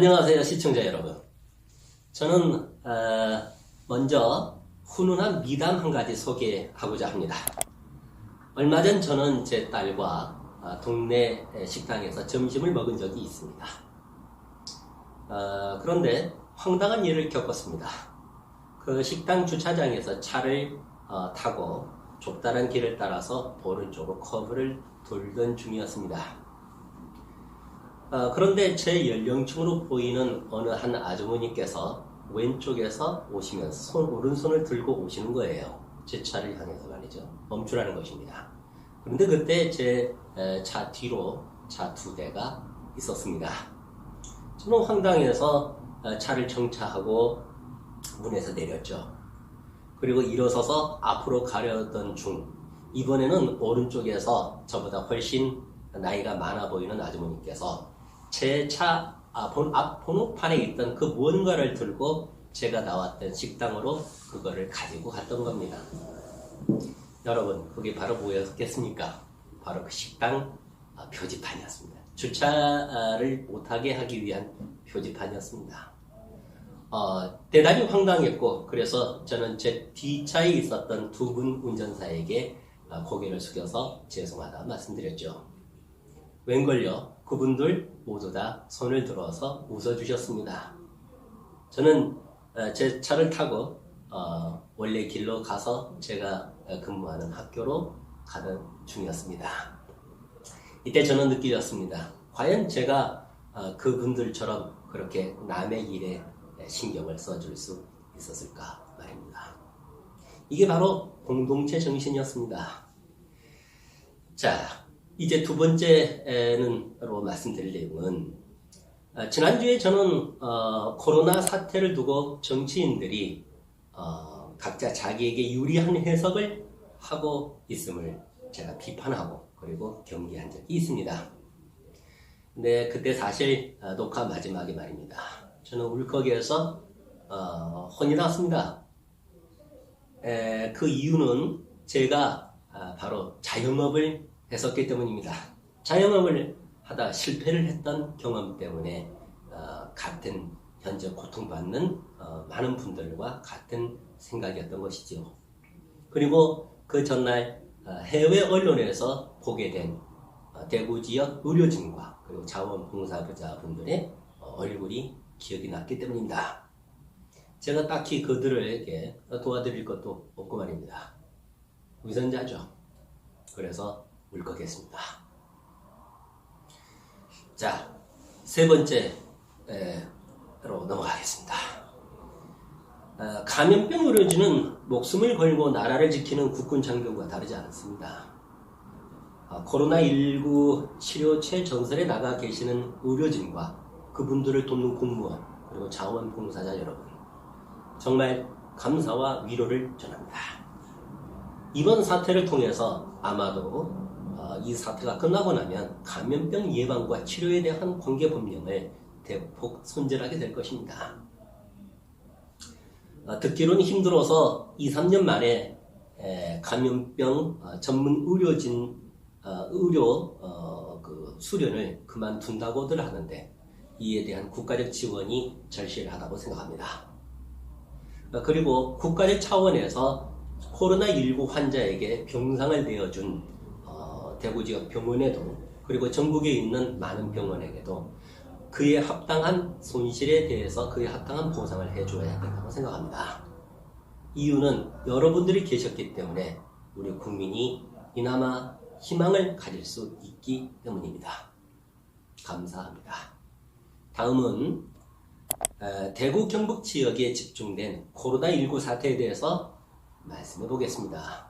안녕하세요, 시청자 여러분. 저는 먼저 훈훈한 미담 한 가지 소개하고자 합니다. 얼마 전 저는 제 딸과 동네 식당에서 점심을 먹은 적이 있습니다. 그런데 황당한 일을 겪었습니다. 그 식당 주차장에서 차를 타고 좁다란 길을 따라서 오른쪽으로 커브를 돌던 중이었습니다. 그런데 제 연령층으로 보이는 어느 한 아주머니께서 왼쪽에서 오시면서 오른손을 들고 오시는 거예요. 제 차를 향해서 말이죠. 멈추라는 것입니다. 그런데 그때 제 차 뒤로 차 2대가 있었습니다. 저는 황당해서 차를 정차하고 문에서 내렸죠. 그리고 일어서서 앞으로 가려던 중 이번에는 오른쪽에서 저보다 훨씬 나이가 많아 보이는 아주머니께서 제 차 앞 번호판에 있던 그 무언가를 들고 제가 나왔던 식당으로 그거를 가지고 갔던 겁니다. 여러분, 그게 바로 뭐였겠습니까? 바로 그 식당 표지판이었습니다. 주차를 못하게 하기 위한 표지판이었습니다. 대단히 황당했고, 그래서 저는 제 뒤차에 있었던 두 분 운전사에게 고개를 숙여서 죄송하다 말씀드렸죠. 웬걸요? 그분들 모두 다 손을 들어서 웃어주셨습니다. 저는 제 차를 타고 원래 길로 가서 제가 근무하는 학교로 가는 중이었습니다. 이때 저는 느끼었습니다. 과연 제가 그분들처럼 그렇게 남의 일에 신경을 써줄 수 있었을까 말입니다. 이게 바로 공동체 정신이었습니다. 자, 이제 두 번째로 말씀드릴 내용은 지난주에 저는 코로나 사태를 두고 정치인들이 각자 자기에게 유리한 해석을 하고 있음을 제가 비판하고 그리고 경계한 적이 있습니다. 근데 그때 사실 녹화 마지막에 말입니다. 저는 울컥해서 혼이 났습니다. 그 이유는 제가 바로 자영업을 했었기 때문입니다. 자영업을 하다 실패를 했던 경험 때문에 같은 현재 고통받는 많은 분들과 같은 생각이었던 것이죠. 그리고 그 전날 해외 언론에서 보게 된 대구 지역 의료진과 그리고 자원봉사자분들의 얼굴이 기억이 났기 때문입니다. 제가 딱히 그들에게 도와드릴 것도 없고 말입니다. 위선자죠. 그래서 울컥했습니다. 자, 세 번째로 넘어가겠습니다. 감염병 의료진은 목숨을 걸고 나라를 지키는 국군 장병과 다르지 않습니다. 코로나19 치료 최전선에 나가 계시는 의료진과 그분들을 돕는 공무원 그리고 자원봉사자 여러분, 정말 감사와 위로를 전합니다. 이번 사태를 통해서 아마도 이 사태가 끝나고 나면 감염병 예방과 치료에 대한 관계 법령을 대폭 손질하게 될 것입니다. 듣기로는 힘들어서 2-3년 만에 감염병 전문 의료진 의료 수련을 그만둔다고들 하는데 이에 대한 국가적 지원이 절실하다고 생각합니다. 그리고 국가적 차원에서 코로나19 환자에게 병상을 내어준 대구 지역 병원에도 그리고 전국에 있는 많은 병원에게도 그에 합당한 손실에 대해서 그에 합당한 보상을 해줘야 된다고 생각합니다. 이유는 여러분들이 계셨기 때문에 우리 국민이 이나마 희망을 가질 수 있기 때문입니다. 감사합니다. 다음은 대구 경북 지역에 집중된 코로나19 사태에 대해서 말씀해 보겠습니다.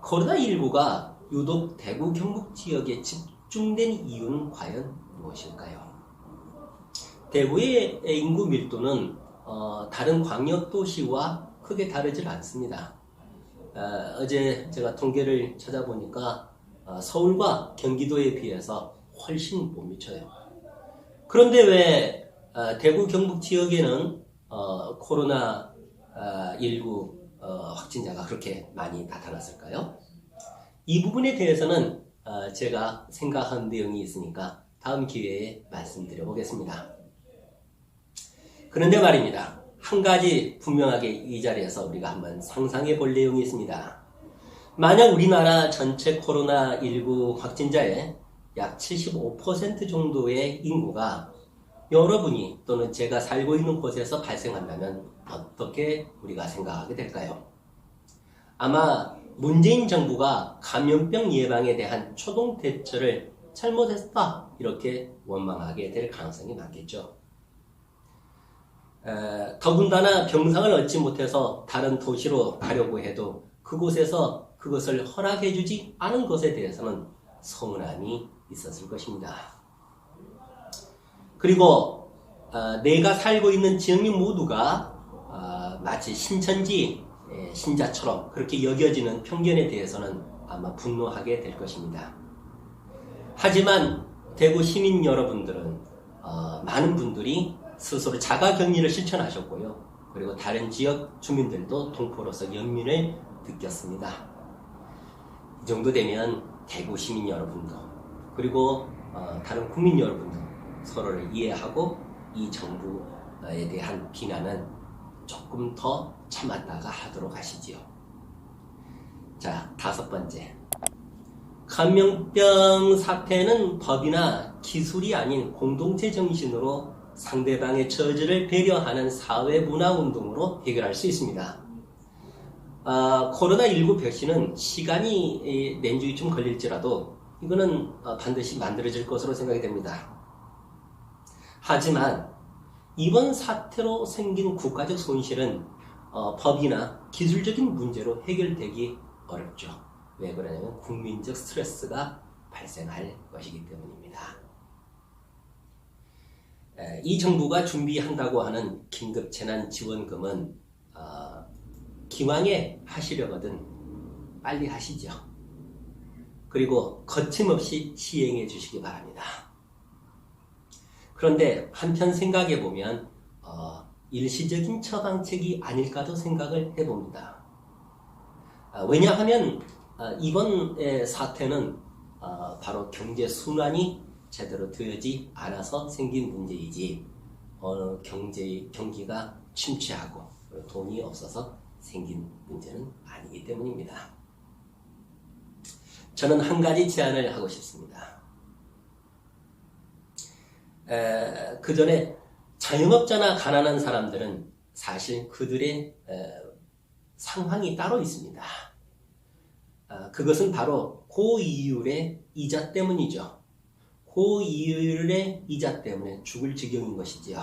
코로나19가 유독 대구 경북 지역에 집중된 이유는 과연 무엇일까요? 대구의 인구 밀도는 다른 광역도시와 크게 다르질 않습니다. 어제 제가 통계를 찾아보니까 서울과 경기도에 비해서 훨씬 못 미쳐요. 그런데 왜 대구 경북 지역에는 코로나19 확진자가 그렇게 많이 나타났을까요? 이 부분에 대해서는 제가 생각한 내용이 있으니까 다음 기회에 말씀드려 보겠습니다. 그런데 말입니다. 한 가지 분명하게 이 자리에서 우리가 한번 상상해 볼 내용이 있습니다. 만약 우리나라 전체 코로나19 확진자의 약 75% 정도의 인구가 여러분이 또는 제가 살고 있는 곳에서 발생한다면 어떻게 우리가 생각하게 될까요? 아마 문재인 정부가 감염병 예방에 대한 초동 대처를 잘못했다 이렇게 원망하게 될 가능성이 많겠죠. 더군다나 병상을 얻지 못해서 다른 도시로 가려고 해도 그곳에서 그것을 허락해주지 않은 것에 대해서는 서운함이 있었을 것입니다. 그리고 내가 살고 있는 지역민 모두가 마치 신천지 신자처럼 그렇게 여겨지는 편견에 대해서는 아마 분노하게 될 것입니다. 하지만 대구 시민 여러분들은 많은 분들이 스스로 자가격리를 실천하셨고요. 그리고 다른 지역 주민들도 동포로서 연민을 느꼈습니다. 이 정도 되면 대구 시민 여러분도 그리고 다른 국민 여러분도 서로를 이해하고 이 정부에 대한 비난은 조금 더 참았다가 하도록 하시지요. 자, 5번째. 감염병 사태는 법이나 기술이 아닌 공동체 정신으로 상대방의 처지를 배려하는 사회 문화 운동으로 해결할 수 있습니다. 코로나19 백신은 시간이 낸주기 좀 걸릴지라도 이거는 반드시 만들어질 것으로 생각이 됩니다. 하지만 이번 사태로 생긴 국가적 손실은 법이나 기술적인 문제로 해결되기 어렵죠. 왜 그러냐면 국민적 스트레스가 발생할 것이기 때문입니다. 이 정부가 준비한다고 하는 긴급재난지원금은 기왕에 하시려거든 빨리 하시죠. 그리고 거침없이 시행해 주시기 바랍니다. 그런데 한편 생각해 보면 일시적인 처방책이 아닐까도 생각을 해봅니다. 왜냐하면 이번 사태는 바로 경제 순환이 제대로 되어지 않아서 생긴 문제이지 어느 경기가 침체하고 돈이 없어서 생긴 문제는 아니기 때문입니다. 저는 한 가지 제안을 하고 싶습니다. 그 전에 자영업자나 가난한 사람들은 사실 그들의 상황이 따로 있습니다. 그것은 바로 고이율의 이자 때문이죠. 고이율의 이자 때문에 죽을 지경인 것이지요.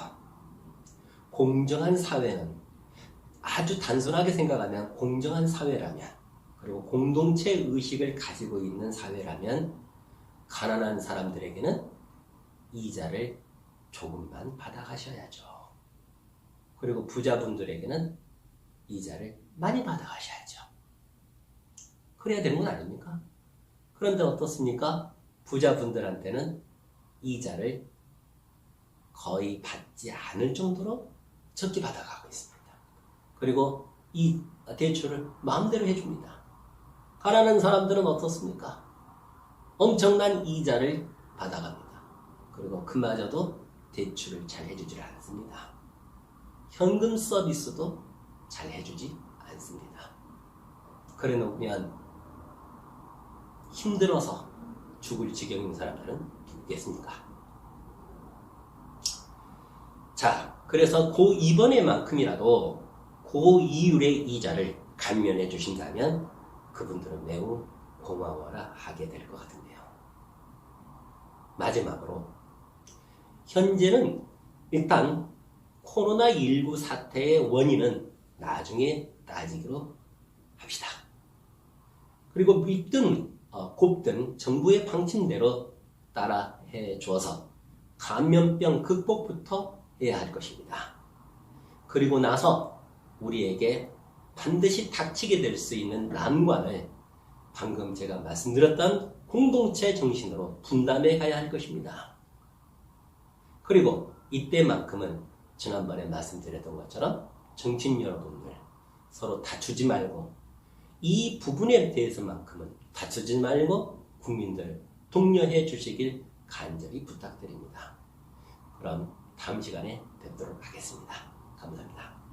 공정한 사회는 아주 단순하게 생각하면 공정한 사회라면 그리고 공동체 의식을 가지고 있는 사회라면 가난한 사람들에게는 이자를 조금만 받아가셔야죠. 그리고 부자분들에게는 이자를 많이 받아가셔야죠. 그래야 되는 건 아닙니까? 그런데 어떻습니까? 부자분들한테는 이자를 거의 받지 않을 정도로 적게 받아가고 있습니다. 그리고 이 대출을 마음대로 해줍니다. 가난한 사람들은 어떻습니까? 엄청난 이자를 받아갑니다. 그리고 그마저도 대출을 잘 해주지 않습니다. 현금 서비스도 잘 해주지 않습니다. 그래 놓으면 힘들어서 죽을 지경인 사람들은 누구겠습니까? 자, 그래서 이번에만큼이라도 고이율의 이자를 감면해 주신다면 그분들은 매우 고마워라 하게 될 것 같은데요. 마지막으로 현재는 일단 코로나19 사태의 원인은 나중에 따지기로 합시다. 그리고 믿든 곱든 정부의 방침대로 따라 해줘서 감염병 극복부터 해야 할 것입니다. 그리고 나서 우리에게 반드시 닥치게 될 수 있는 난관을 방금 제가 말씀드렸던 공동체 정신으로 분담해 가야 할 것입니다. 그리고 이때만큼은 지난번에 말씀드렸던 것처럼 정치인 여러분들 서로 다투지 말고 이 부분에 대해서만큼은 다투지 말고 국민들 독려해 주시길 간절히 부탁드립니다. 그럼 다음 시간에 뵙도록 하겠습니다. 감사합니다.